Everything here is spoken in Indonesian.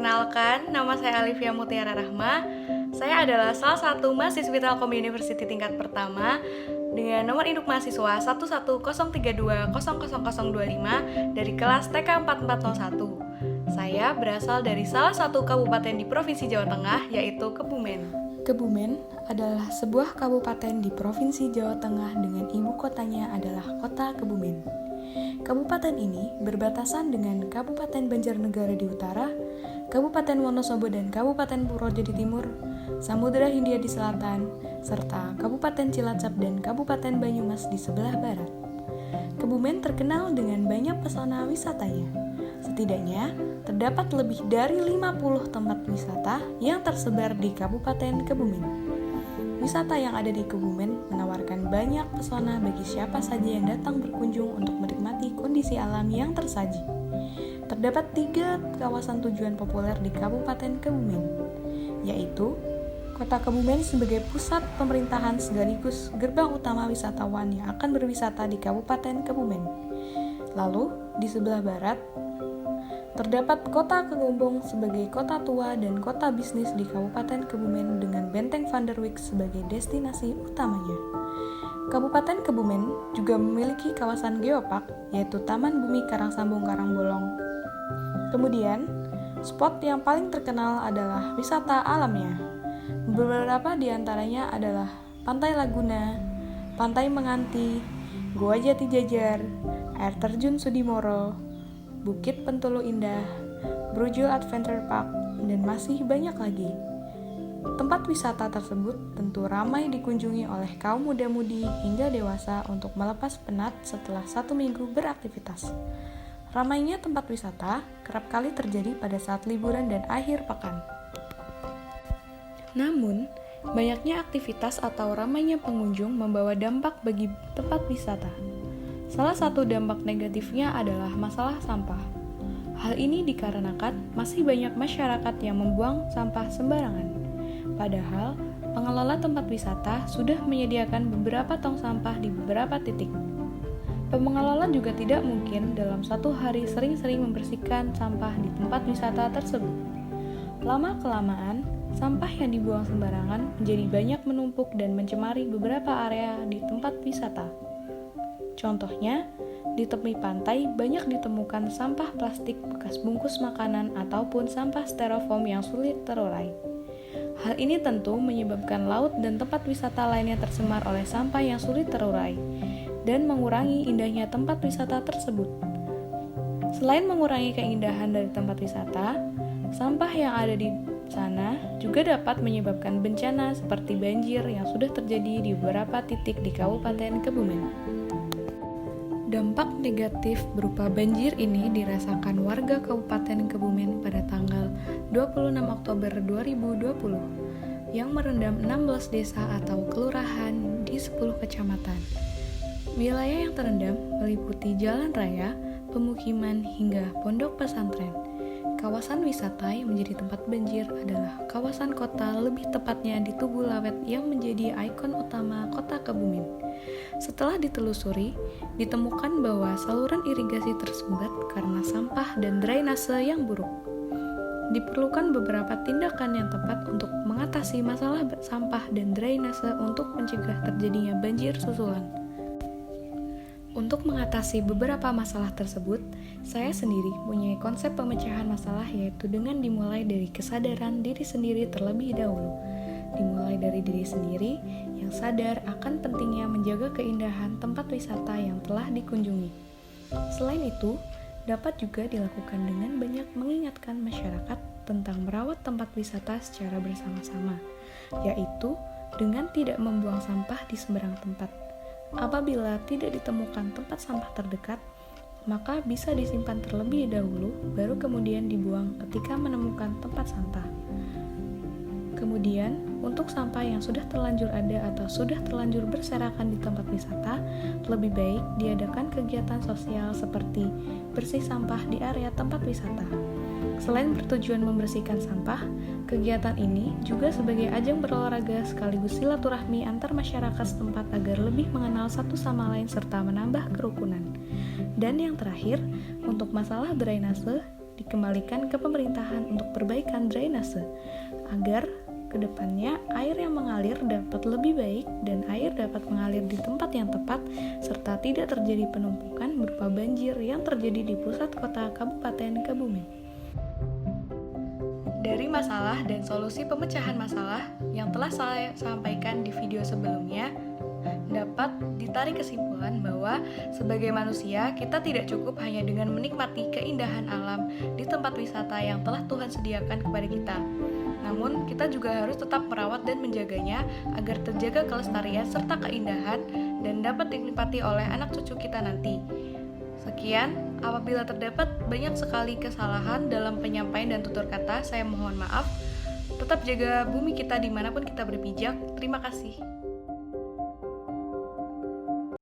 Perkenalkan, nama saya Alivia Mutiara Rahma. Saya adalah salah satu mahasiswi Telkom University tingkat pertama dengan nomor induk mahasiswa 1103200025 dari kelas TK 4401. Saya berasal dari salah satu kabupaten di Provinsi Jawa Tengah, yaitu Kebumen. Kebumen adalah sebuah kabupaten di Provinsi Jawa Tengah dengan ibu kotanya adalah Kota Kebumen. Kabupaten ini berbatasan dengan Kabupaten Banjarnegara di utara, Kabupaten Wonosobo dan Kabupaten Purworejo di timur, Samudra Hindia di selatan, serta Kabupaten Cilacap dan Kabupaten Banyumas di sebelah barat. Kebumen terkenal dengan banyak pesona wisatanya. Setidaknya, terdapat lebih dari 50 tempat wisata yang tersebar di Kabupaten Kebumen. Wisata yang ada di Kebumen menawarkan banyak pesona bagi siapa saja yang datang berkunjung untuk menikmati kondisi alam yang tersaji. Terdapat 3 kawasan tujuan populer di Kabupaten Kebumen, yaitu Kota Kebumen sebagai pusat pemerintahan sekaligus gerbang utama wisatawan yang akan berwisata di Kabupaten Kebumen. Lalu, di sebelah barat, terdapat Kota Kegombong sebagai kota tua dan kota bisnis di Kabupaten Kebumen dengan Benteng Van der Wijk sebagai destinasi utamanya. Kabupaten Kebumen juga memiliki kawasan geopark, yaitu Taman Bumi Karangsambung Karangbolong. Kemudian, spot yang paling terkenal adalah wisata alamnya. Beberapa di antaranya adalah Pantai Laguna, Pantai Menganti, Goa Jati Jajar, Air Terjun Sudimoro, Bukit Pentulu Indah, Brujul Adventure Park, dan masih banyak lagi. Tempat wisata tersebut tentu ramai dikunjungi oleh kaum muda-mudi hingga dewasa untuk melepas penat setelah 1 minggu beraktivitas. Ramainya tempat wisata kerap kali terjadi pada saat liburan dan akhir pekan. Namun, banyaknya aktivitas atau ramainya pengunjung membawa dampak bagi tempat wisata. Salah satu dampak negatifnya adalah masalah sampah. Hal ini dikarenakan masih banyak masyarakat yang membuang sampah sembarangan. Padahal, pengelola tempat wisata sudah menyediakan beberapa tong sampah di beberapa titik. Pengelola juga tidak mungkin dalam satu hari sering-sering membersihkan sampah di tempat wisata tersebut. Lama-kelamaan, sampah yang dibuang sembarangan menjadi banyak menumpuk dan mencemari beberapa area di tempat wisata. Contohnya, di tepi pantai banyak ditemukan sampah plastik bekas bungkus makanan ataupun sampah styrofoam yang sulit terurai. Hal ini tentu menyebabkan laut dan tempat wisata lainnya tercemar oleh sampah yang sulit terurai dan mengurangi indahnya tempat wisata tersebut. Selain mengurangi keindahan dari tempat wisata, sampah yang ada di sana juga dapat menyebabkan bencana seperti banjir yang sudah terjadi di beberapa titik di Kabupaten Kebumen. Dampak negatif berupa banjir ini dirasakan warga Kabupaten Kebumen pada tanggal 26 Oktober 2020 yang merendam 16 desa atau kelurahan di 10 kecamatan. Wilayah yang terendam meliputi jalan raya, pemukiman, hingga pondok pesantren. Kawasan wisata yang menjadi tempat banjir adalah kawasan kota, lebih tepatnya di Tugu Lawet yang menjadi ikon utama Kota Kebumen. Setelah ditelusuri, ditemukan bahwa saluran irigasi tersumbat karena sampah dan drainase yang buruk. Diperlukan beberapa tindakan yang tepat untuk mengatasi masalah sampah dan drainase untuk mencegah terjadinya banjir susulan. Untuk mengatasi beberapa masalah tersebut, saya sendiri punya konsep pemecahan masalah, yaitu dengan dimulai dari kesadaran diri sendiri terlebih dahulu. Dimulai dari diri sendiri yang sadar akan pentingnya menjaga keindahan tempat wisata yang telah dikunjungi. Selain itu, dapat juga dilakukan dengan banyak mengingatkan masyarakat tentang merawat tempat wisata secara bersama-sama, yaitu dengan tidak membuang sampah di sembarang tempat. Apabila tidak ditemukan tempat sampah terdekat, maka bisa disimpan terlebih dahulu, baru kemudian dibuang ketika menemukan tempat sampah. Kemudian, untuk sampah yang sudah terlanjur ada atau sudah terlanjur berserakan di tempat wisata, lebih baik diadakan kegiatan sosial seperti bersih sampah di area tempat wisata. Selain bertujuan membersihkan sampah, kegiatan ini juga sebagai ajang berolahraga sekaligus silaturahmi antar masyarakat setempat agar lebih mengenal satu sama lain serta menambah kerukunan. Dan yang terakhir, untuk masalah drainase, dikembalikan ke pemerintahan untuk perbaikan drainase, agar kedepannya air yang mengalir dapat lebih baik dan air dapat mengalir di tempat yang tepat, serta tidak terjadi penumpukan berupa banjir yang terjadi di pusat kota Kabupaten Kebumen. Dari masalah dan solusi pemecahan masalah yang telah saya sampaikan di video sebelumnya, dapat ditarik kesimpulan bahwa sebagai manusia kita tidak cukup hanya dengan menikmati keindahan alam di tempat wisata yang telah Tuhan sediakan kepada kita. Namun, kita juga harus tetap merawat dan menjaganya agar terjaga kelestarian serta keindahan dan dapat dinikmati oleh anak cucu kita nanti. Sekian, apabila terdapat banyak sekali kesalahan dalam penyampaian dan tutur kata, saya mohon maaf. Tetap jaga bumi kita dimanapun kita berpijak. Terima kasih.